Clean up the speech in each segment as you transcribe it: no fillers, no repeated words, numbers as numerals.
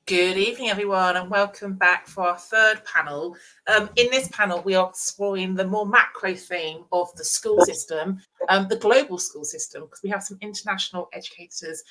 Good evening, everyone, and welcome back for our third panel. In this panel, we are exploring the more macro theme of the school system, the global school system, because we have some international educators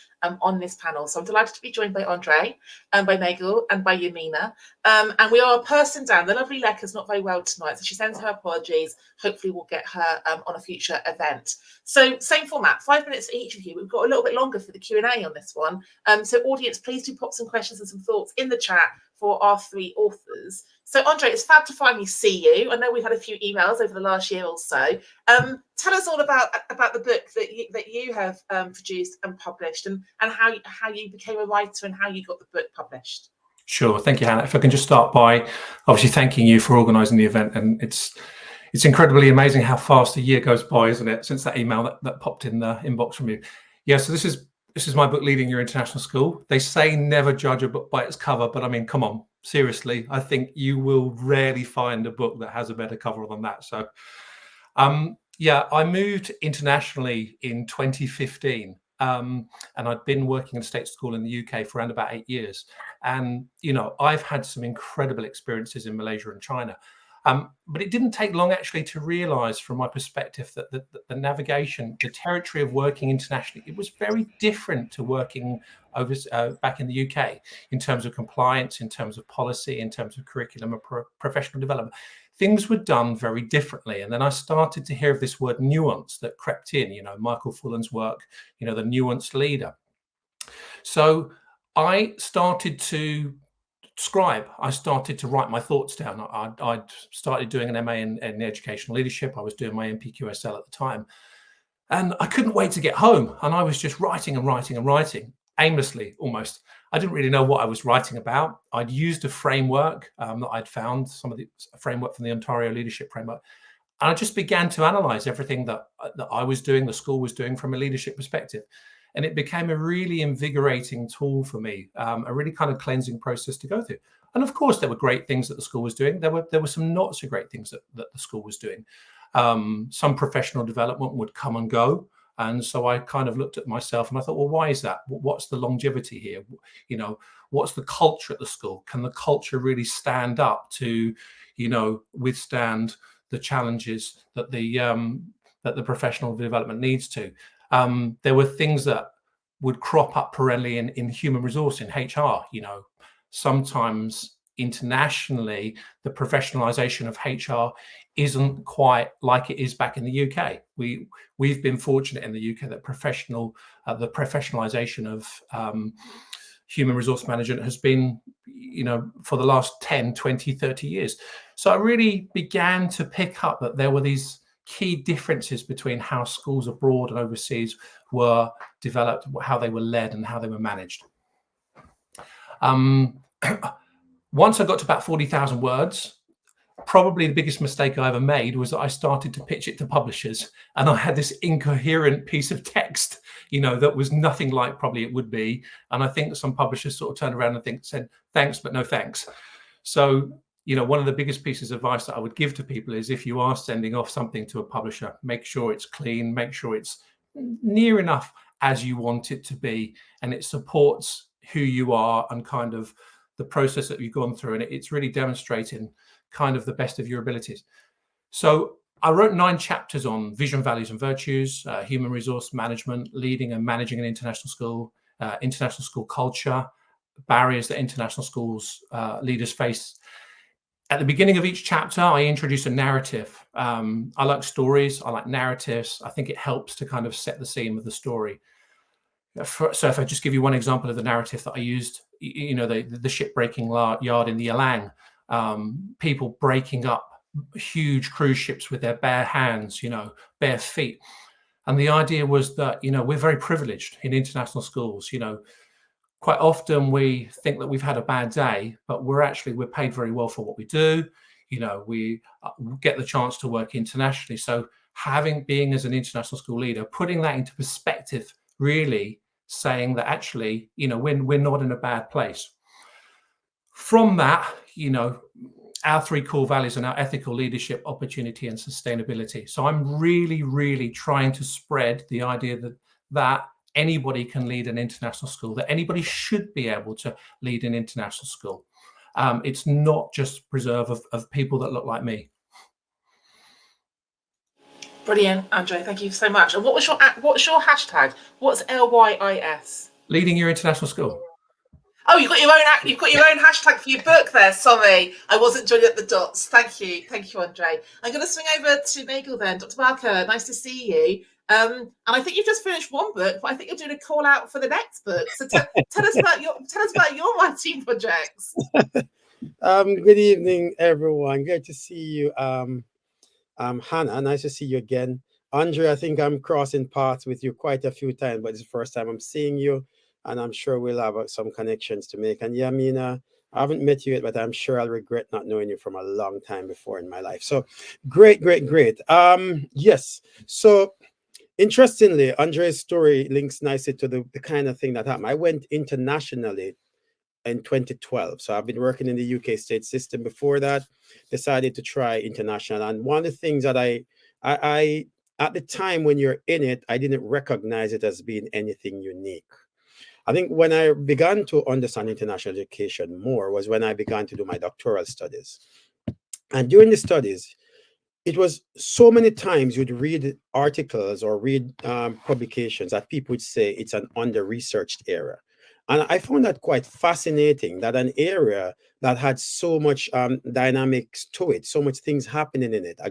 on this panel. So I'm delighted to be joined by Andre, by MEGEL, and by YAMINA. And we are a person down. The lovely Lekka's not very well tonight, so she sends her apologies. Hopefully, we'll get her on a future event. So same format, 5 minutes for each of you. We've got a little bit longer for the Q&A on this one. So audience, please do pop some questions and some thoughts in the chat for our three authors. So Andre, it's fab to finally see you. I know we've had a few emails over the last year or so. Tell us all about the book that you have produced and published, and how you became a writer and how you got the book published. Sure, thank you, Hannah. If I can just start by obviously thanking you for organising the event, and it's incredibly amazing how fast a year goes by, isn't it, since that email that popped in the inbox from you. Yeah, so this is my book, Leading Your International School. They say never judge a book by its cover, but I mean, come on, seriously, I think you will rarely find a book that has a better cover than that. So, yeah, I moved internationally in 2015. And I'd been working in a state school in the UK for around about 8 years. And, you know, I've had some incredible experiences in Malaysia and China. But it didn't take long actually to realize from my perspective that the navigation, the territory of working internationally, it was very different to working over back in the UK in terms of compliance, in terms of policy, in terms of curriculum and professional development. Things were done very differently. And then I started to hear of this word nuance that crept in, you know, Michael Fullan's work, you know, the nuanced leader. So I started to scribe. I started to write my thoughts down. I'd started doing an MA in educational leadership. I was doing my NPQSL at the time. And I couldn't wait to get home. And I was just writing and writing and writing, aimlessly almost. I didn't really know what I was writing about. I'd used a framework that I'd found, a framework from the Ontario Leadership Framework. And I just began to analyze everything that I was doing, the school was doing from a leadership perspective. And it became a really invigorating tool for me, a really kind of cleansing process to go through. And of course, there were great things that the school was doing. There were some not so great things that the school was doing. Some professional development would come and go. And so I kind of looked at myself and I thought, well, why is that? What's the longevity here? You know, what's the culture at the school? Can the culture really stand up to, you know, withstand the challenges that the professional development needs to? There were things that would crop up perennially in human resource, in HR. You know, sometimes internationally, the professionalization of HR isn't quite like it is back in the UK. We've been fortunate in the UK that the professionalization of human resource management has been, you know, for the last 10, 20, 30 years. So I really began to pick up that there were these key differences between how schools abroad and overseas were developed, how they were led and how they were managed. Once I got to about 40,000 words, probably the biggest mistake I ever made was that I started to pitch it to publishers, and I had this incoherent piece of text, you know, that was nothing like probably it would be. And I think some publishers sort of turned around and said, thanks, but no thanks. So, you know, one of the biggest pieces of advice that I would give to people is if you are sending off something to a publisher, make sure it's clean, make sure it's near enough as you want it to be, and it supports who you are and kind of the process that you've gone through. And it's really demonstrating kind of the best of your abilities. So I wrote 9 chapters on vision, values and virtues, human resource management, leading and managing an international school culture, barriers that international schools leaders face. At the beginning of each chapter, I introduce a narrative. I like stories, I like narratives. I think it helps to kind of set the scene with the story. So if I just give you one example of the narrative that I used, you know, the shipbreaking yard in the Alang, people breaking up huge cruise ships with their bare hands, you know, bare feet. And the idea was that, you know, we're very privileged in international schools. You know, quite often we think that we've had a bad day, but we're paid very well for what we do. You know, we get the chance to work internationally. So being as an international school leader, putting that into perspective, really saying that actually, you know, we're not in a bad place. From that, you know, our 3 core values are now ethical leadership, opportunity, and sustainability. So I'm really, really trying to spread the idea that anybody can lead an international school, that anybody should be able to lead an international school. It's not just preserve of people that look like me. Brilliant, Andre. Thank you so much. And what's your hashtag? What's LYIS? Leading your international school. Oh, you've got your own hashtag for your book there. Sorry, I wasn't joining at the dots. Thank you, Andre. I'm going to swing over to MEGEL then. Dr. Barker, nice to see you. And I think you've just finished one book, but I think you're doing a call out for the next book. So tell us about your writing projects. Good evening, everyone. Good to see you, Hannah. Nice to see you again. Andre, I think I'm crossing paths with you quite a few times, but it's the first time I'm seeing you, and I'm sure we'll have some connections to make. And Yamina, I haven't met you yet, but I'm sure I'll regret not knowing you from a long time before in my life. So great. Yes. So interestingly, Andre's story links nicely to the kind of thing that happened. I went internationally in 2012. So I've been working in the UK state system before that, decided to try international. And one of the things that I at the time when you're in it, I didn't recognize it as being anything unique. I think when I began to understand international education more was when I began to do my doctoral studies. And during the studies, it was so many times you'd read articles or read publications that people would say it's an under-researched area. And I found that quite fascinating, that an area that had so much dynamics to it, so much things happening in it,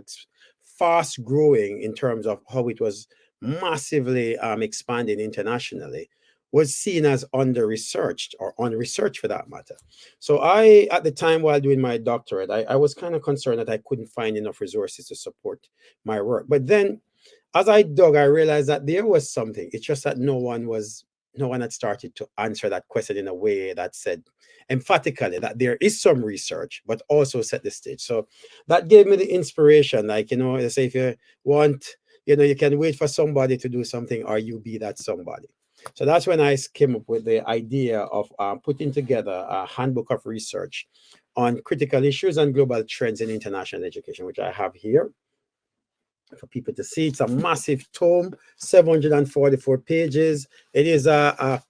fast growing in terms of how it was massively expanding internationally, was seen as under-researched or unresearched for that matter. So I, at the time while doing my doctorate, I was kind of concerned that I couldn't find enough resources to support my work. But then as I dug, I realized that there was something. It's just that no one had started to answer that question in a way that said emphatically that there is some research, but also set the stage. So that gave me the inspiration, like, they say, if you want, you can wait for somebody to do something or you be that somebody. So that's when I came up with the idea of putting together a handbook of research on critical issues and global trends in international education, which I have here for people to see. It's a massive tome, 744 pages. It is a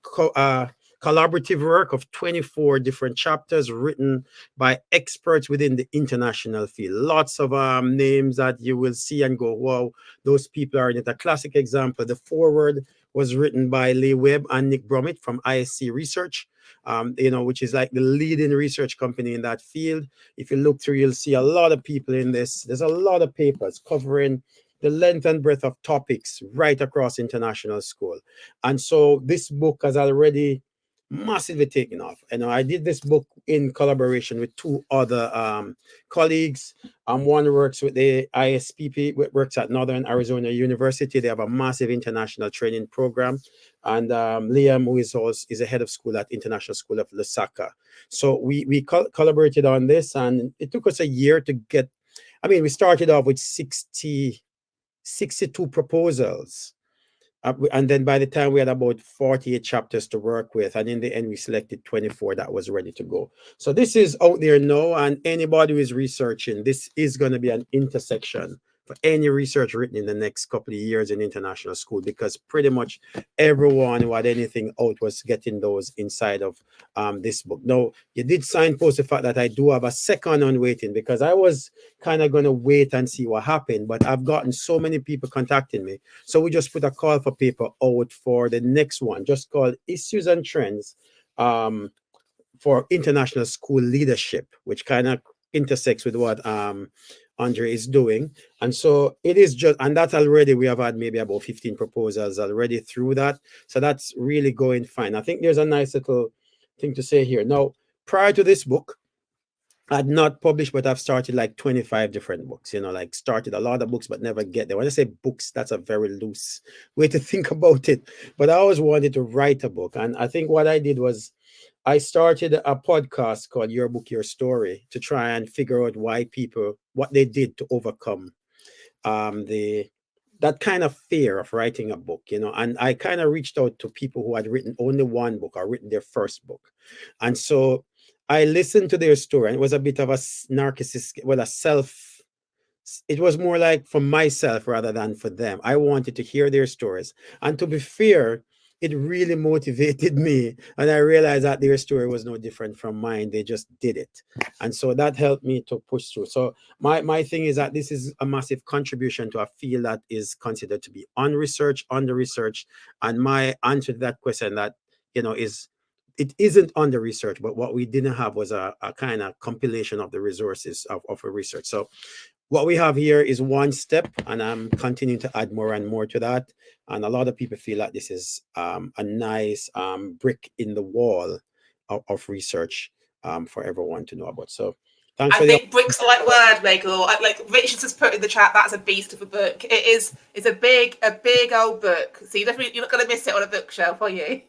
collaborative work of 24 different chapters written by experts within the international field. Lots of names that you will see and go, wow, those people are in it. A classic example, the foreword was written by Lee Webb and Nick Bromit from ISC Research, which is like the leading research company in that field. If you look through, you'll see a lot of people in this. There's a lot of papers covering the length and breadth of topics right across international school. And so this book has already massively taken off. I did this book in collaboration with two other colleagues. One works with the ISPP, works at Northern Arizona University. They have a massive international training program. And Liam, who is a head of school at International School of Lusaka. So we collaborated on this, and it took us a year to get, we started off with 62 proposals. And then by the time we had about 48 chapters to work with, and in the end, we selected 24 that was ready to go. So this is out there now, and anybody who is researching, this is going to be an intersection for any research written in the next couple of years in international school, because pretty much everyone who had anything out was getting those inside of this book. Now, you did signpost the fact that I do have a second on waiting, because I was kind of going to wait and see what happened, but I've gotten so many people contacting me. So we just put a call for paper out for the next one, just called Issues and Trends for International School Leadership, which kind of intersects with what Andre is doing. And so it is just, and that already we have had maybe about 15 proposals already through that. So that's really going fine. I think there's a nice little thing to say here. Now, prior to this book, I had not published, but I've started like 25 different books, like started a lot of books, but never get there. When I say books, that's a very loose way to think about it. But I always wanted to write a book. And I think what I did was I started a podcast called Your Book, Your Story, to try and figure out why people, what they did to overcome that kind of fear of writing a book, and I kind of reached out to people who had written only one book or written their first book. And so I listened to their story, and it was a bit of a narcissistic, it was more like for myself rather than for them. I wanted to hear their stories. And to be fair, it really motivated me. And I realized that their story was no different from mine. They just did it. And so that helped me to push through. So my thing is that this is a massive contribution to a field that is considered to be unresearched, under-researched. And my answer to that question that, is it isn't under research, but what we didn't have was a kind of compilation of the resources of a research. So what we have here is one step, and I'm continuing to add more and more to that. And a lot of people feel like this is a nice brick in the wall of research for everyone to know about. So thanks for think brick's the right word, MEGEL. Like Richard has put in the chat, that's a beast of a book. It is. It's a big old book. So you're not going to miss it on a bookshelf, are you?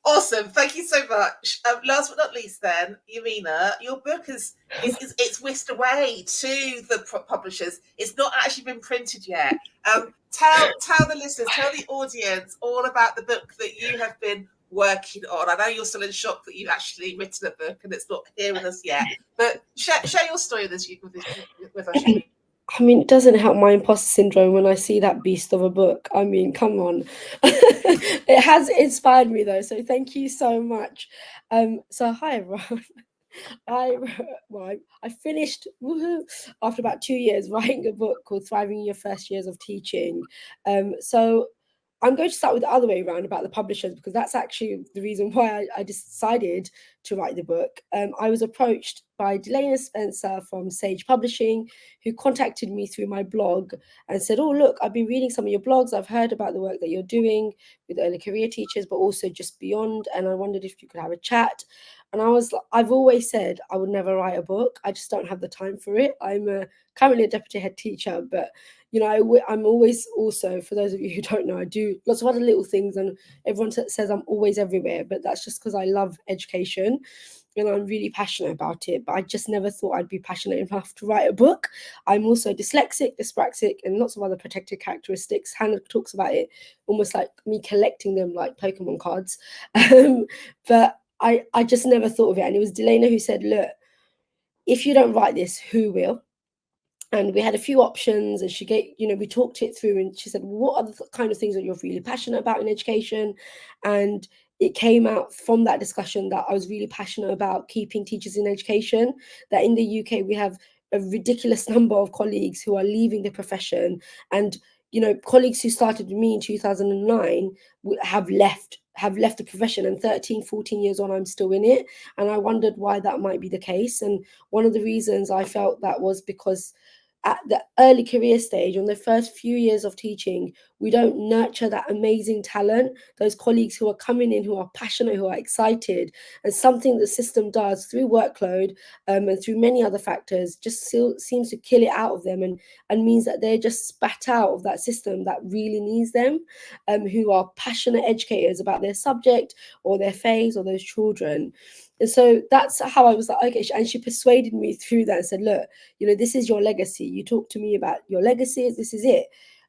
Awesome. Thank you so much. Last but not least, then, YAMINA, your book it's whisked away to the publishers. It's not actually been printed yet. Tell the listeners, tell the audience all about the book that you have been working on. I know you're still in shock that you've actually written a book and it's not here with us yet, but share your story with us, YAMINA. I mean, it doesn't help my imposter syndrome when I see that beast of a book. I mean, come on. It has inspired me, though, so thank you so much. So hi, everyone. I finished after about 2 years writing a book called Thriving in Your First Years of Teaching. So I'm going to start with the other way around about the publishers, because that's actually the reason why I decided to write the book. I was approached by Delana Spencer from Sage Publishing, who contacted me through my blog and said, oh, look, I've been reading some of your blogs. I've heard about the work that you're doing with early career teachers, but also just beyond. And I wondered if you could have a chat. And I've always said I would never write a book. I just don't have the time for it. I'm currently a deputy head teacher, but I'm always also, for those of you who don't know, I do lots of other little things, and everyone says I'm always everywhere, but that's just because I love education and I'm really passionate about it. But I just never thought I'd be passionate enough to write a book. I'm also dyslexic, dyspraxic, and lots of other protected characteristics. Hannah talks about it almost like me collecting them like Pokemon cards. But I just never thought of it. And it was Delana who said, look, if you don't write this, who will? And we had a few options, and she gave, we talked it through, and she said, what are the kind of things that you're really passionate about in education? And it came out from that discussion that I was really passionate about keeping teachers in education, that in the UK, we have a ridiculous number of colleagues who are leaving the profession. And, colleagues who started with me in 2009 have left the profession, and 13, 14 years on, I'm still in it. And I wondered why that might be the case. And one of the reasons I felt that was because at the early career stage, on the first few years of teaching, we don't nurture that amazing talent, those colleagues who are coming in, who are passionate, who are excited. And something the system does through workload and through many other factors just still seems to kill it out of them, and means that they're just spat out of that system that really needs them, who are passionate educators about their subject or their phase or those children. And so that's how I was like, okay. And she persuaded me through that and said, look, this is your legacy. You talk to me about your legacy. This is it.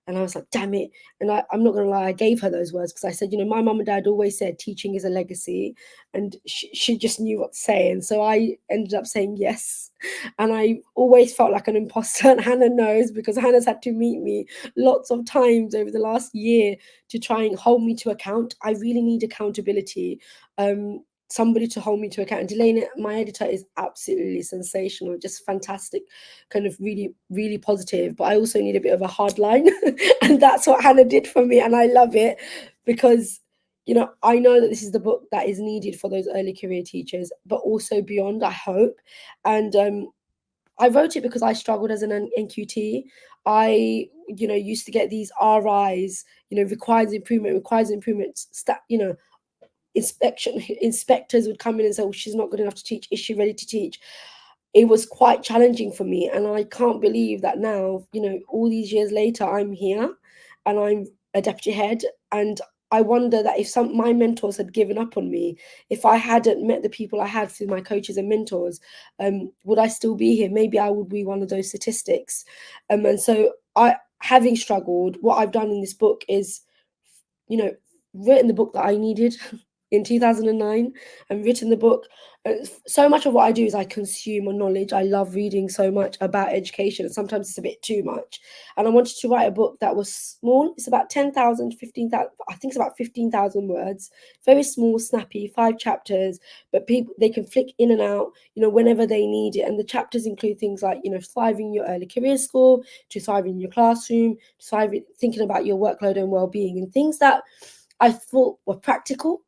And I was like, damn it. And I'm not going to lie, I gave her those words because I said, my mum and dad always said teaching is a legacy. And she just knew what to say. And so I ended up saying yes. And I always felt like an imposter. And Hannah knows, because Hannah's had to meet me lots of times over the last year to try and hold me to account. I really need accountability. Somebody to hold me to account. And Delana, my editor, is absolutely sensational, just fantastic, kind of really, really positive. But I also need a bit of a hard line. And that's what Hannah did for me. And I love it because, I know that this is the book that is needed for those early career teachers, but also beyond, I hope. And I wrote it because I struggled as an NQT. I, used to get these RIs, requires improvement, inspectors would come in and say, well, she's not good enough to teach. Is she ready to teach? It was quite challenging for me. And I can't believe that now, all these years later, I'm here and I'm a deputy head. And I wonder that if my mentors had given up on me, if I hadn't met the people I had through my coaches and mentors, would I still be here? Maybe I would be one of those statistics. And so having struggled, what I've done in this book is, written the book that I needed. in 2009 and written the book. So much of what I do is I consume knowledge. I love reading so much about education, and sometimes it's a bit too much. And I wanted to write a book that was small. It's about 10,000, 15,000, I think it's about 15,000 words. Very small, snappy, 5 chapters, but people, they can flick in and out, whenever they need it. And the chapters include things like, thriving in your early career school, to thriving in your classroom, to thriving, thinking about your workload and well-being, and things that I thought were practical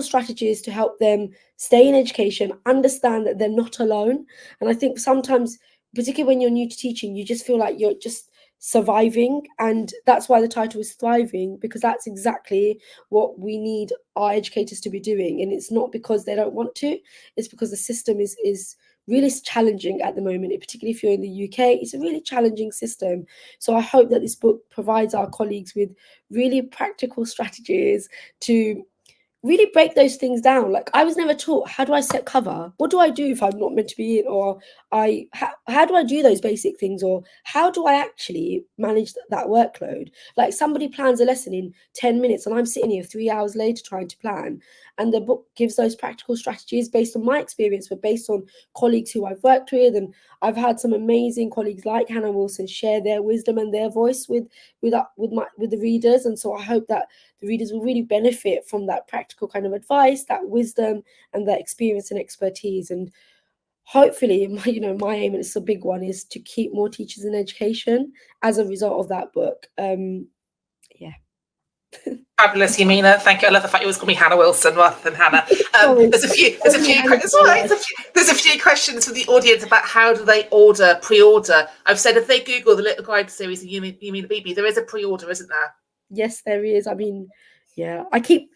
strategies to help them stay in education, understand that they're not alone. And I think sometimes, particularly when you're new to teaching, you just feel like you're just surviving. And that's why the title is Thriving, because that's exactly what we need our educators to be doing. And it's not because they don't want to, it's because the system is really challenging at the moment, particularly if you're in the UK. It's a really challenging system. So I hope that this book provides our colleagues with really practical strategies to really break those things down. Like, I was never taught, how do I set cover? What do I do if I'm not meant to be in? Or how do I do those basic things? Or how do I actually manage that workload? Like, somebody plans a lesson in 10 minutes and I'm sitting here 3 hours later trying to plan. And the book gives those practical strategies based on my experience, but based on colleagues who I've worked with. And I've had some amazing colleagues like Hannah Wilson share their wisdom and their voice with the readers. And so I hope that the readers will really benefit from that practical kind of advice, that wisdom, and that experience and expertise. And hopefully, my aim, and it's a big one, is to keep more teachers in education as a result of that book. Yeah. Fabulous, Yamina. Thank you. I love the fact you always call me Hannah Wilson rather than Hannah. There's a few questions from the audience about how do they pre-order. I've said if they Google the Little Guide series of Yamina BIBI, there is a pre-order, isn't there? Yes, there is. I mean, yeah, I keep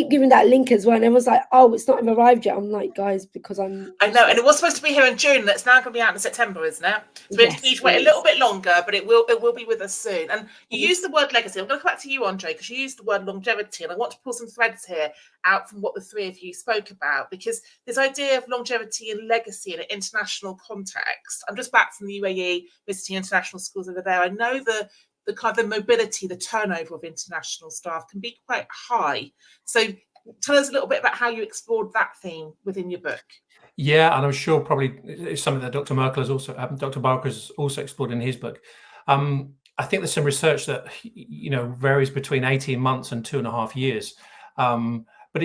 giving that link as well, and everyone's like, "Oh, it's not arrived yet." I'm like, guys, because I know, and it was supposed to be here in June. That's now going to be out in September, isn't it? So we need to wait a little bit longer, but it will be with us soon. And you use the word legacy. I'm going to come back to you, Andre, because you used the word longevity, and I want to pull some threads here out from what the three of you spoke about, because this idea of longevity and legacy in an international context. I'm just back from the UAE visiting international schools over there. I know the kind of mobility, the turnover of international staff can be quite high. So tell us a little bit about how you explored that theme within your book. Yeah, and I'm sure probably it's something that Dr. Barker has also explored in his book. I think there's some research that varies between 18 months and 2.5 years. But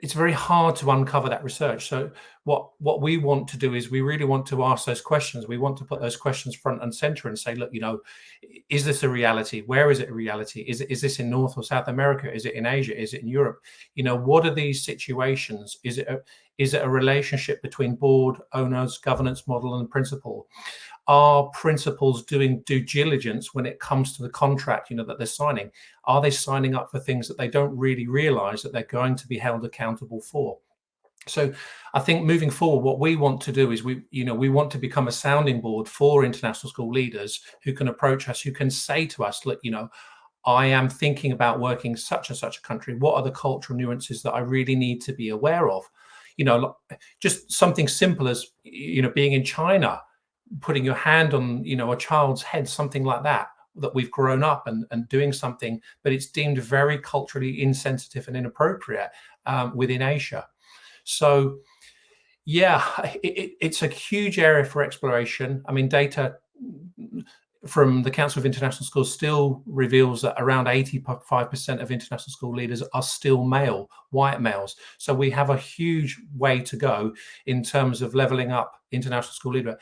it's very hard to uncover that research. So what we want to do is we really want to ask those questions. We want to put those questions front and center and say, look, is this a reality? Where is it a reality? Is this in North or South America? Is it in Asia? Is it in Europe? What are these situations? Is it a relationship between board, owners, governance model, and principal? Are principals doing due diligence when it comes to the contract, that they're signing? Are they signing up for things that they don't really realize that they're going to be held accountable for? So I think moving forward, what we want to do is we want to become a sounding board for international school leaders who can approach us, who can say to us, look, I am thinking about working such and such a country. What are the cultural nuances that I really need to be aware of? Just something simple as, being in China, putting your hand on, a child's head, something like that we've grown up and doing something, but it's deemed very culturally insensitive and inappropriate within Asia. So, yeah, it's a huge area for exploration. I mean, data from the Council of International Schools still reveals that around 85% of international school leaders are still male, white males. So we have a huge way to go in terms of leveling up international school leadership.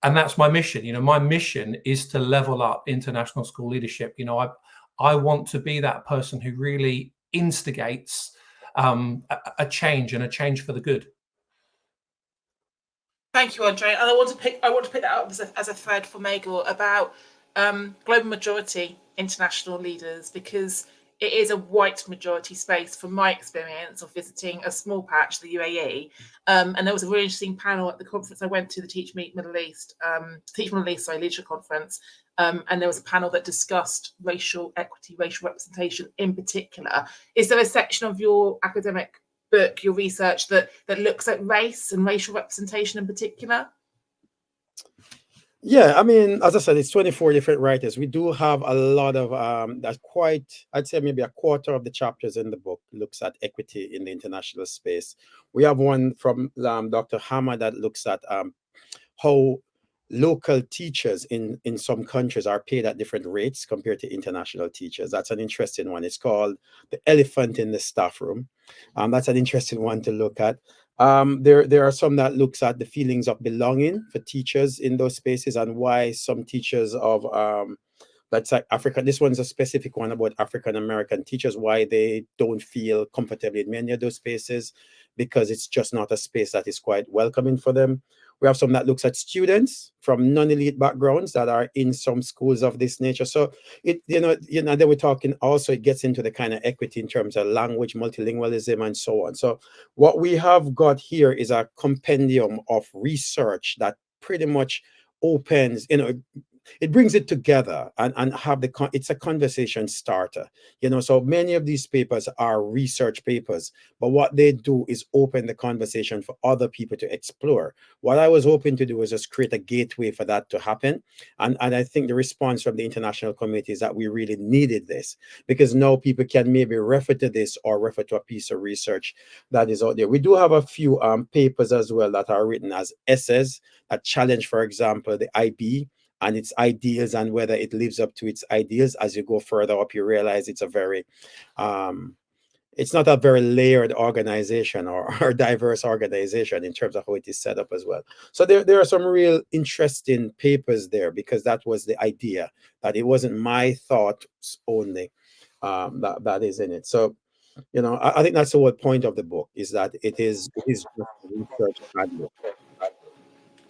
And that's my mission. My mission is to level up international school leadership. I want to be that person who really instigates a change, and a change for the good. Thank you, Andre. And I want to pick that up as a thread for MEGEL about global majority international leaders, because it is a white majority space from my experience of visiting a small patch, the UAE. And there was a really interesting panel at the conference I went to, the Teach Middle East Leadership Conference. And there was a panel that discussed racial equity, racial representation in particular. Is there a section of your academic book, your research, that looks at race and racial representation in particular? Yeah, I mean, as I said, it's 24 different writers. We do have a lot of that's quite, I'd say maybe a quarter of the chapters in the book looks at equity in the international space. We have one from Dr. Hammer that looks at how local teachers in some countries are paid at different rates compared to international teachers. That's an interesting one. It's called The Elephant in the Staff Room. That's an interesting one to look at. There are some that looks at the feelings of belonging for teachers in those spaces and why some teachers of let's say Africa, this one's a specific one about African American teachers, why they don't feel comfortable in many of those spaces, because it's just not a space that is quite welcoming for them. We have some that looks at students from non-elite backgrounds that are in some schools of this nature. So it, then we're talking also, it gets into the kind of equity in terms of language, multilingualism, and so on. So what we have got here is a compendium of research that pretty much opens, it brings it together and have it's a conversation starter. So many of these papers are research papers, but what they do is open the conversation for other people to explore. What I was hoping to do is just create a gateway for that to happen. And I think the response from the international community is that we really needed this, because now people can maybe refer to this or refer to a piece of research that is out there. We do have a few papers as well that are written as essays that challenge, for example, the IB and its ideas and whether it lives up to its ideas. As you go further up, you realize it's a very, it's not a very layered organization or diverse organization in terms of how it is set up as well. So there are some real interesting papers there, because that was the idea, that it wasn't my thoughts only that is in it. So, I think that's the whole point of the book, is that it is just a research handbook.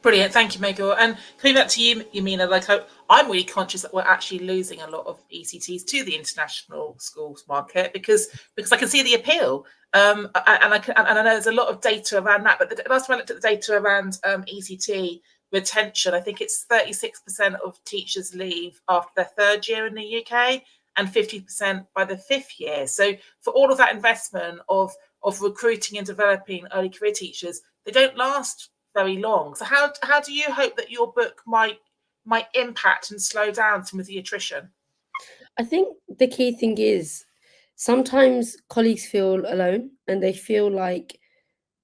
Brilliant, thank you, Megel. And coming back to you, Yamina, like I'm really conscious that we're actually losing a lot of ECTs to the international schools market because I can see the appeal, and I know there's a lot of data around that. But the last time I looked at the data around ECT retention, I think it's 36% of teachers leave after their third year in the UK, and 50% by the fifth year. So for all of that investment of recruiting and developing early career teachers, they don't last very long. So how do you hope that your book might impact and slow down some of the attrition? I think the key thing is sometimes colleagues feel alone and they feel like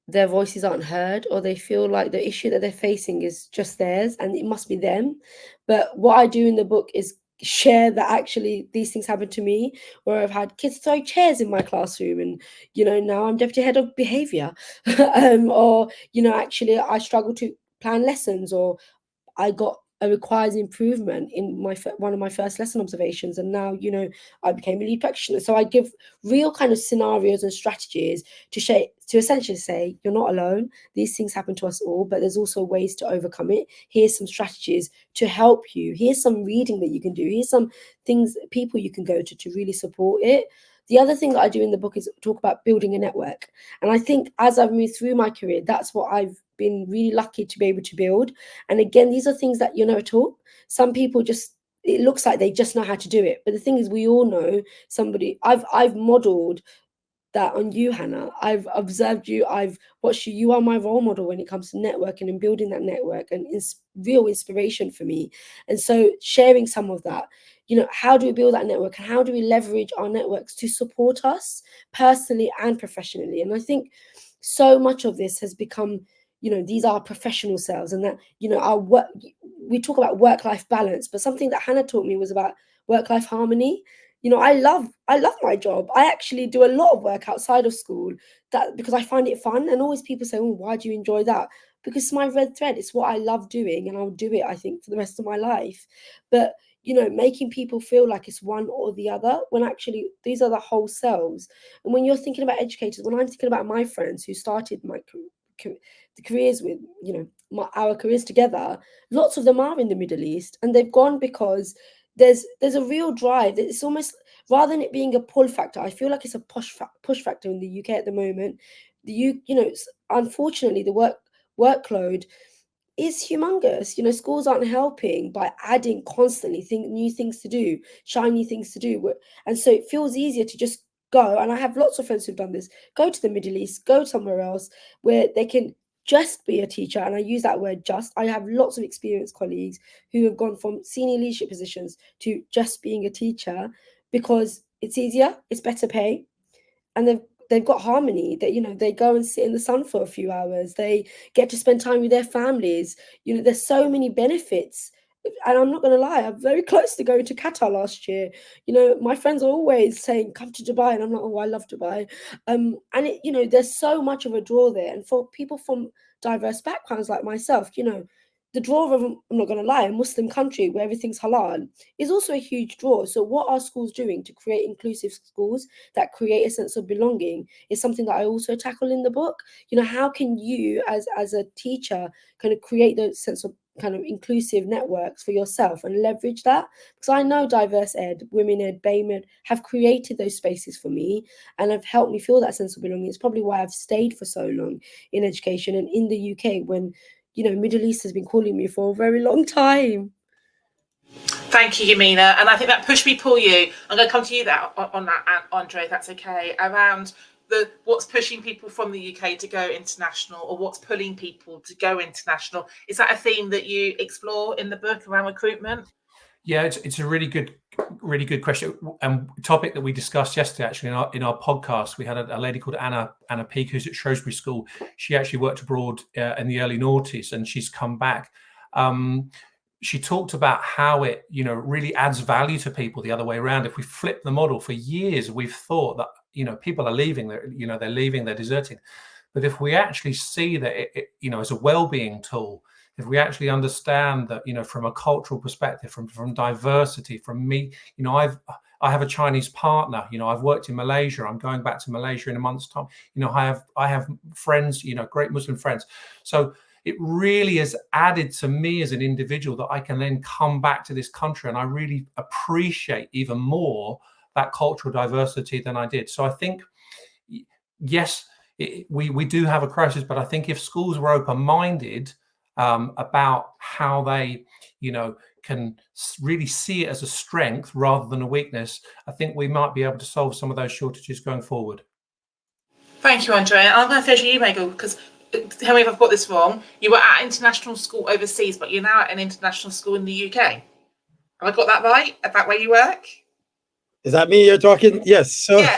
their voices aren't heard, or they feel like the issue that they're facing is just theirs and it must be them. But what I do in the book is share that actually these things happen to me, where I've had kids throw chairs in my classroom and now I'm deputy head of behavior or actually I struggle to plan lessons, or I got a requires improvement in one of my first lesson observations, and now I became a lead practitioner. So I give real kind of scenarios and strategies to essentially say you're not alone. These things happen to us all, but there's also ways to overcome it. Here's some strategies to help you. Here's some reading that you can do. Here's some things, people you can go to really support it. The other thing that I do in the book is talk about building a network. And I think as I've moved through my career, that's what I've been really lucky to be able to build. And again, these are things that you're never taught. Some people it looks like they just know how to do it. But the thing is, we all know somebody. I've modeled that on you, Hannah. I've observed you. I've watched you. You are my role model when it comes to networking and building that network, and it's real inspiration for me. And so sharing some of that, how do we build that network and how do we leverage our networks to support us personally and professionally? And I think so much of this has become, these are professional selves, and that, our work, we talk about work-life balance, but something that Hannah taught me was about work-life harmony. I love my job. I actually do a lot of work outside of school because I find it fun. And always people say, oh, why do you enjoy that? Because it's my red thread. It's what I love doing, and I'll do it, I think, for the rest of my life. But making people feel like it's one or the other, when actually these are the whole selves. And when you're thinking about educators, when I'm thinking about my friends who started the careers with our careers together, lots of them are in the Middle East, and they've gone because there's a real drive. It's almost, rather than it being a pull factor, I feel like it's a push factor in the UK at the moment. Unfortunately, the workload is humongous. Schools aren't helping by adding constantly new things to do, shiny things to do, and so it feels easier to just go. And I have lots of friends who've done this: go to the Middle East, go somewhere else where they can just be a teacher, and I use that word just. I have lots of experienced colleagues who have gone from senior leadership positions to just being a teacher because it's easier, it's better pay, and they've got harmony. That, you know, they go and sit in the sun for a few hours, they get to spend time with their families. You know, there's so many benefits. And I'm not going to lie, I'm very close to going to Qatar last year. You know, my friends are always saying, come to Dubai. And I'm like, oh, I love Dubai. And it, you know, there's so much of a draw there. And for people from diverse backgrounds like myself, you know, the draw of, I'm not going to lie, a Muslim country where everything's halal is also a huge draw. So what are schools doing to create inclusive schools that create a sense of belonging is something that I also tackle in the book. You know, how can you as a teacher kind of create those sense of kind of inclusive networks for yourself and leverage that? Because I know diverse ed, women ed, BAME ed have created those spaces for me and have helped me feel that sense of belonging. It's probably why I've stayed for so long in education and in the UK when, you know, Middle East has been calling me for a very long time. Thank you, Yamina. And I think that push me, pull you. I'm going to come to you on that, Andre, if that's okay, around what's pushing people from the UK to go international, or what's pulling people to go international. Is that a theme that you explore in the book around recruitment? Yeah, it's a really good question, and topic that we discussed yesterday. Actually, in our podcast, we had a lady called Anna Peake, who's at Shrewsbury School. She actually worked abroad in the early noughties, and she's come back. She talked about how it, you know, really adds value to people the other way around. If we flip the model, for years we've thought that, you know, people are leaving, they're leaving, they're deserting. But if we actually see that it you know, as a well-being tool, if we actually understand that, you know, from a cultural perspective, from diversity, from me, you know, I have a Chinese partner, you know, I've worked in Malaysia, I'm going back to Malaysia in a month's time, you know, I have friends, you know, great Muslim friends. So it really has added to me as an individual that I can then come back to this country and I really appreciate even more that cultural diversity than I did. So I think, yes, we do have a crisis, but I think if schools were open-minded about how they, you know, can really see it as a strength rather than a weakness, I think we might be able to solve some of those shortages going forward. Thank you, Andre. I'm going to finish with you, MEGEL, because tell me if I've got this wrong. You were at international school overseas, but you're now at an international school in the UK. Have I got that right about where you work? Is that me you're talking? Yes. So yeah.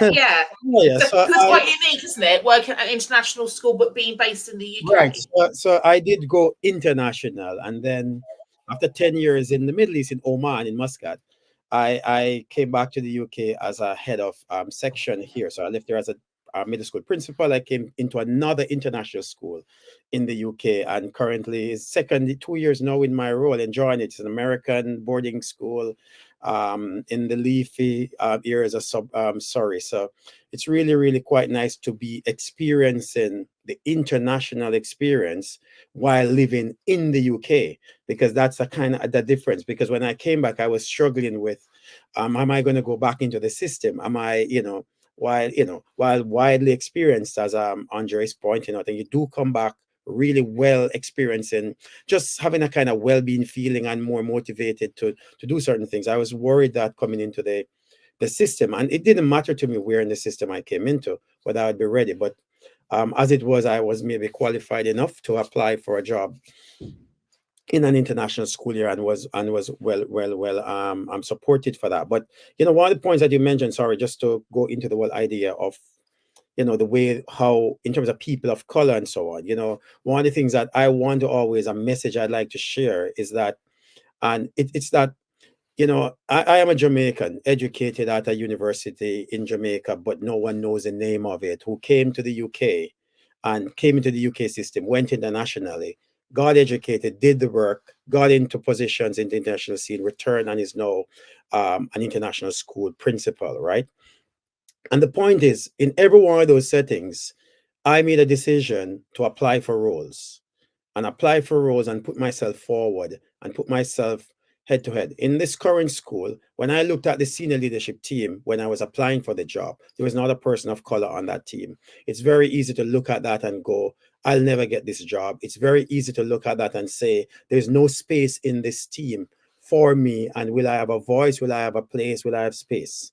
yeah. So it's quite unique, isn't it? Working at an international school but being based in the UK. Right. So I did go international, and then after 10 years in the Middle East, in Oman, in Muscat, I came back to the UK as a head of section here. So I left there as a middle school principal. I came into another international school in the UK, and currently is 2 years now in my role, enjoying it. It's an American boarding school in the leafy areas of Surrey. So it's really, really quite nice to be experiencing the international experience while living in the UK, because that's a kind of the difference. Because when I came back, I was struggling with, am I going to go back into the system? Am I, while widely experienced, as Andre is pointing out, and you do come back really well experiencing, just having a kind of well-being feeling and more motivated to do certain things. I was worried that coming into the system, and it didn't matter to me where in the system I came into, whether I'd be ready. But as it was, I was maybe qualified enough to apply for a job in an international school year, and was I'm supported for that. But you know, one of the points that you mentioned, sorry, just to go into the whole idea of, you know, the way how in terms of people of color and so on, you know, one of the things that I want to always, a message I'd like to share is that, and it's that, you know, I am a Jamaican, educated at a university in Jamaica, but no one knows the name of it, who came to the UK and came into the UK system, went internationally, got educated, did the work, got into positions in the international scene, returned, and is now an international school principal, right? And the point is, in every one of those settings, I made a decision to apply for roles and put myself forward and put myself head to head. In this current school, when I looked at the senior leadership team, when I was applying for the job, there was not a person of color on that team. It's very easy to look at that and go, I'll never get this job. It's very easy to look at that and say, there's no space in this team for me. And will I have a voice? Will I have a place? Will I have space?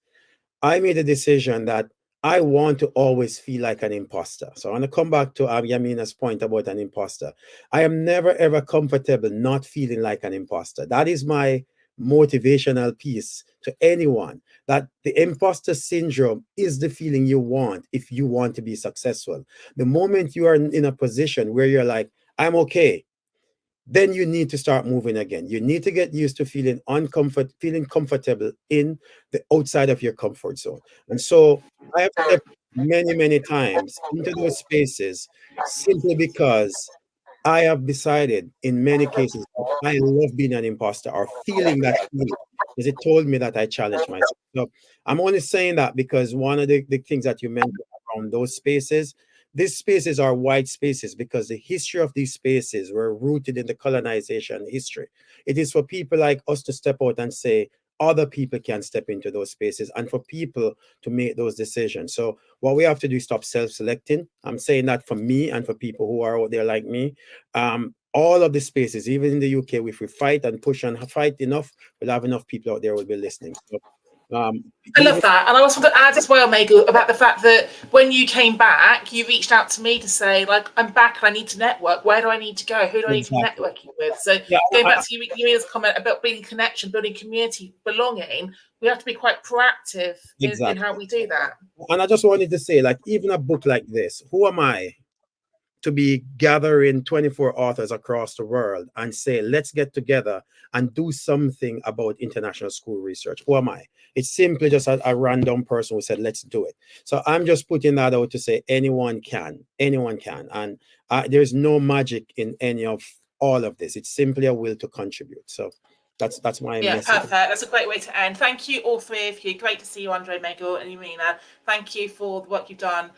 I made a decision that I want to always feel like an imposter. So I want to come back to Yamina's point about an imposter. I am never, ever comfortable not feeling like an imposter. That is my motivational piece to anyone, that the imposter syndrome is the feeling you want if you want to be successful. The moment you are in a position where you're like, I'm okay, then you need to start moving again. You need to get used to feeling comfortable in the outside of your comfort zone. And so I have stepped many, many times into those spaces simply because I have decided in many cases that I love being an imposter or feeling that feeling, because it told me that I challenged myself. So I'm only saying that because one of the things that you mentioned around those spaces, these spaces are white spaces because the history of these spaces were rooted in the colonization history. It is for people like us to step out and say, other people can step into those spaces and for people to make those decisions. So what we have to do is stop self-selecting. I'm saying that for me and for people who are out there like me. All of the spaces, even in the UK, if we fight and push and fight enough, we'll have enough people out there who will be listening. So, I love that. And I also want to add as well, Megel, about the fact that when you came back, you reached out to me to say, like, I'm back and I need to network. Where do I need to go? Who do I need to be networking with? So going back to Yamina's comment about building connection, building community, belonging, we have to be quite proactive in how we do that. And I just wanted to say, like, even a book like this, who am I to be gathering 24 authors across the world and say, let's get together and do something about international school research? Who am I? It's simply just a random person who said, let's do it. So I'm just putting that out to say anyone can. And there's no magic in any of all of this. It's simply a will to contribute. So that's my message. Perfect. That's a great way to end. Thank you, all three of you. Great to see you, Andre, Megel, and Yamina. Thank you for the work you've done.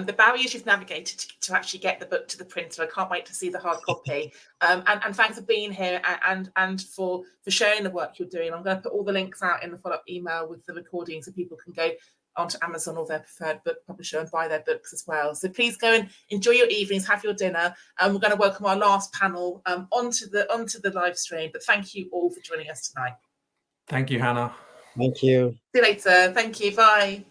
The barriers you've navigated to actually get the book to the printer. I can't wait to see the hard copy. And thanks for being here and for sharing the work you're doing. I'm going to put all the links out in the follow-up email with the recording so people can go onto Amazon or their preferred book publisher and buy their books as well. So please go and enjoy your evenings, have your dinner. And we're going to welcome our last panel onto the live stream. But thank you all for joining us tonight. Thank you, Hannah. Thank you. See you later. Thank you. Bye.